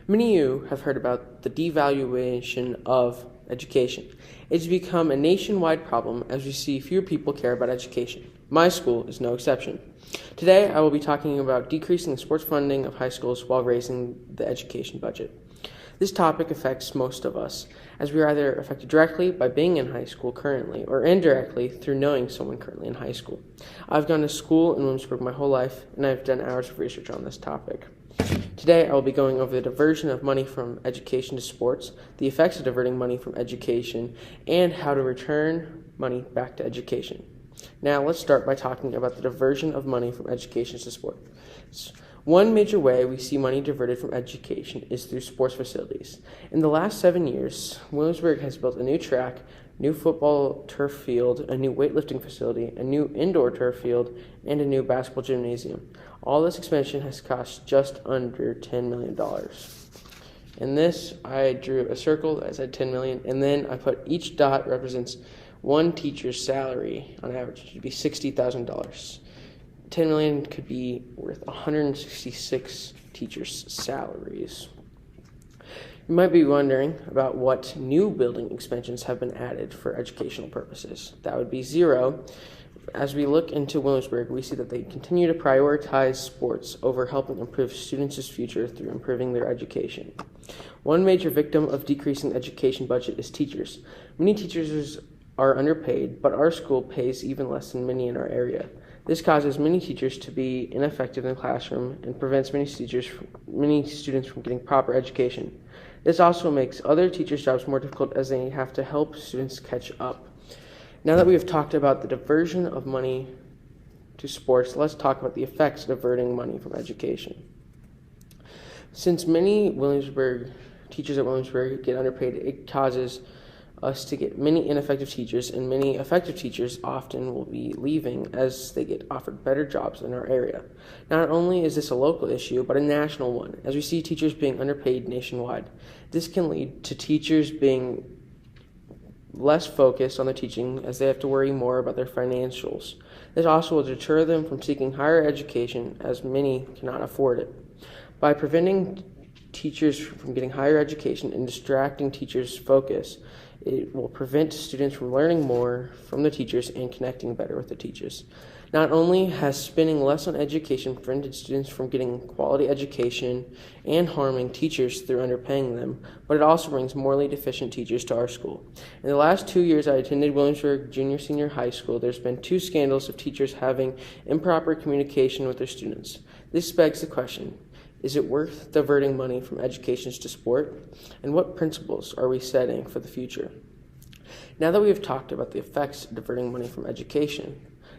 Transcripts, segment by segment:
Many of you have heard about the devaluation of education. It has become a nationwide problem as we see fewer people care about education. My school is no exception. Today, I will be talking about decreasing the sports funding of high schools while raising the education budget. This topic affects most of us, as we are either affected directly by being in high school currently or indirectly through knowing someone currently in high school. I've gone to school in Williamsburg my whole life, and I've done hours of research on this topic. Today, I will be going over the diversion of money from education to sports, the effects of diverting money from education, and how to return money back to education. Now, let's start by talking about the diversion of money from education to sports. One major way we see money diverted from education is through sports facilities. In the last 7 years, Williamsburg has built a new track, new football turf field, a new weightlifting facility, a new indoor turf field, and a new basketball gymnasium. All this expansion has cost just under $10 million. In this, I drew a circle that said $10 million, and then I put each dot represents one teacher's salary. On average, it should be $60,000. $10 million could be worth 166 teachers' salaries. You might be wondering about what new building expansions have been added for educational purposes. That would be zero. As we look into Williamsburg, we see that they continue to prioritize sports over helping improve students' future through improving their education. One major victim of decreasing the education budget is teachers. Many teachers are underpaid, but our school pays even less than many in our area. This causes many teachers to be ineffective in the classroom and prevents many students from getting proper education. This also makes other teachers' jobs more difficult as they have to help students catch up. Now that we have talked about the diversion of money to sports, let's talk about the effects of diverting money from education. Since many teachers at Williamsburg get underpaid, it causes us to get many ineffective teachers, and many effective teachers often will be leaving as they get offered better jobs in our area. Not only is this a local issue, but a national one, as we see teachers being underpaid nationwide. This can lead to teachers being less focused on their teaching as they have to worry more about their financials. This also will deter them from seeking higher education as many cannot afford it. By preventing teachers from getting higher education and distracting teachers' focus, it will prevent students from learning more from the teachers and connecting better with the teachers. Not only has spending less on education prevented students from getting quality education and harming teachers through underpaying them, but it also brings morally deficient teachers to our school. In the last 2 years I attended Williamsburg Junior High School, there's been 2 scandals of teachers having improper communication with their students. This begs the question, is it worth diverting money from education to sport? And what principles are we setting for the future? Now that we have talked about the effects of diverting money from education,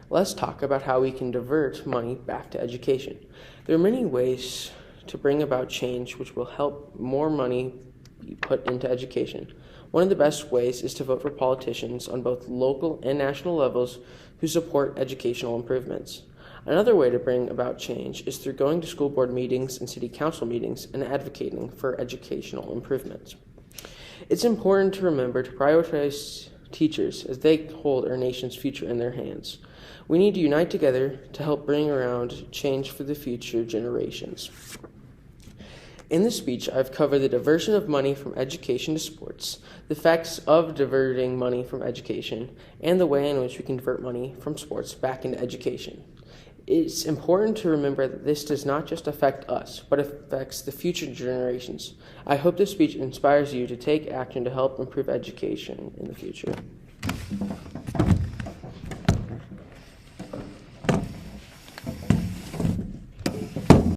let's talk about how we can divert money back to education. There are many ways to bring about change which will help more money be put into education. One of the best ways is to vote for politicians on both local and national levels who support educational improvements. Another way to bring about change is through going to school board meetings and city council meetings and advocating for educational improvements. It's important to remember to prioritize teachers as they hold our nation's future in their hands. We need to unite together to help bring around change for the future generations. In this speech, I've covered the diversion of money from education to sports, the effects of diverting money from education, and the way in which we can divert money from sports back into education. It's important to remember that this does not just affect us, but affects the future generations. I hope this speech inspires you to take action to help improve education in the future.